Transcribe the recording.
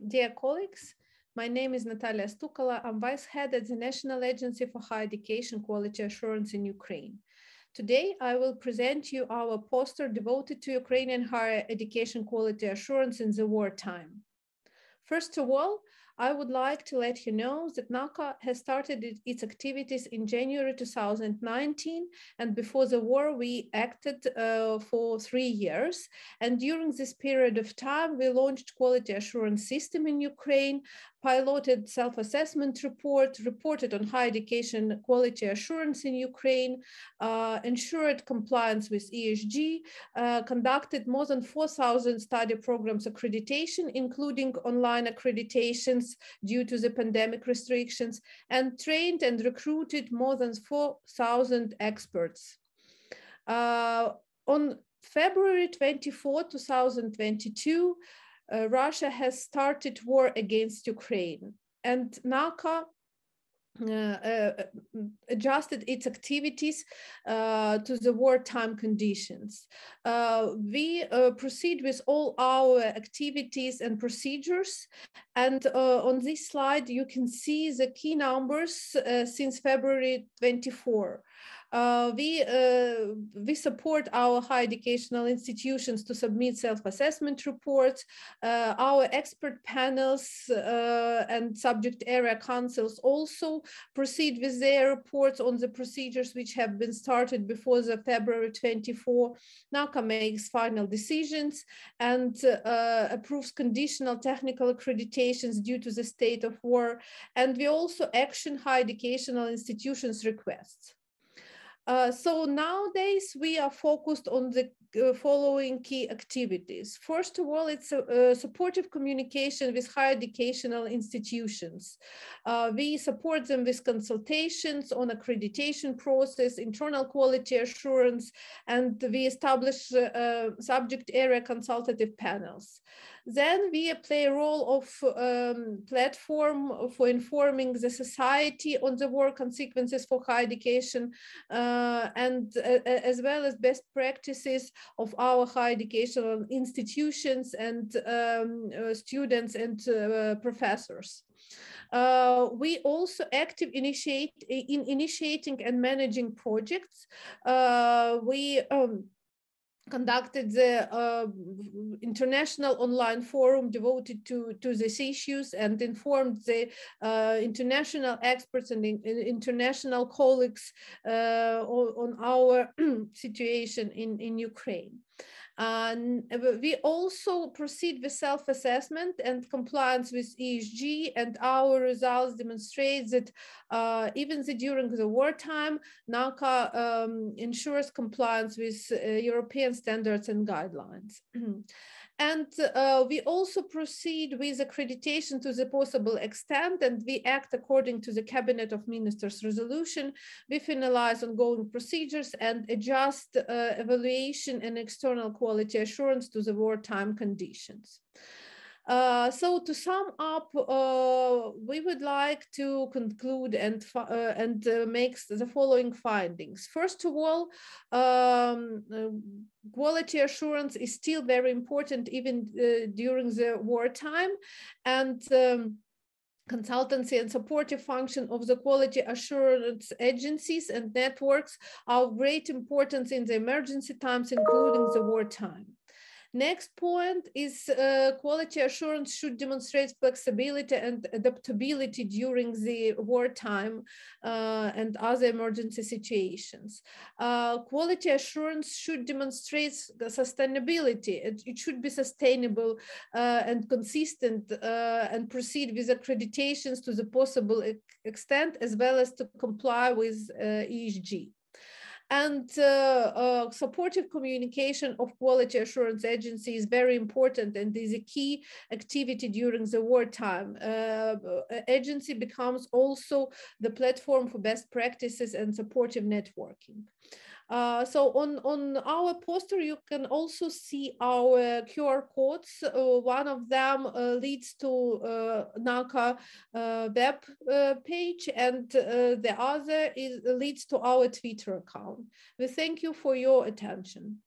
Dear colleagues, my name is Natalia Stukala. I'm Vice Head at the National Agency for Higher Education Quality Assurance in Ukraine. Today, I will present you our poster devoted to Ukrainian higher education quality assurance in the wartime. First of all, I would like to let you know that NACA has started its activities in January 2019, and before the war, we acted for 3 years. And during this period of time, we launched quality assurance system in Ukraine, piloted self-assessment report, reported on higher education quality assurance in Ukraine, ensured compliance with ESG, conducted more than 4,000 study programs accreditation, including online accreditations due to the pandemic restrictions, and trained and recruited more than 4,000 experts. On February 24, 2022, Russia has started war against Ukraine, and NACA adjusted its activities to the wartime conditions. We proceed with all our activities and procedures, and on this slide you can see the key numbers since February 24. We support our higher educational institutions to submit self-assessment reports. Our expert panels and subject area councils also proceed with their reports on the procedures which have been started before the February 24. NACA makes final decisions and approves conditional technical accreditations due to the state of war. And we also action higher educational institutions' requests. So nowadays we are focused on the following key activities. First of all, it's supportive communication with higher educational institutions. We support them with consultations on accreditation process, internal quality assurance, and we establish subject area consultative panels. Then we play a role of platform for informing the society on the war consequences for higher education, and as well as best practices of our higher educational institutions and students and professors. We also active in initiating and managing projects. We conducted the international online forum devoted to these issues and informed the international experts and international colleagues on our situation in Ukraine. And we also proceed with self-assessment and compliance with ESG, and our results demonstrate that even during the wartime, NACA ensures compliance with European standards and guidelines. And we also proceed with accreditation to the possible extent, and we act according to the Cabinet of Ministers resolution. We finalize ongoing procedures and adjust evaluation and external quality assurance to the wartime conditions. So to sum up, we would like to conclude and make the following findings. First of all, quality assurance is still very important even during the wartime, and consultancy and supportive function of the quality assurance agencies and networks are of great importance in the emergency times, including the wartime. Next point is quality assurance should demonstrate flexibility and adaptability during the wartime and other emergency situations. Quality assurance should demonstrate sustainability. It should be sustainable and consistent and proceed with accreditations to the possible extent, as well as to comply with ESG. And supportive communication of quality assurance agency is very important and is a key activity during the wartime. Agency becomes also the platform for best practices and supportive networking. So on our poster, you can also see our QR codes. One of them leads to NACA web page, and the other leads to our Twitter account. We thank you for your attention.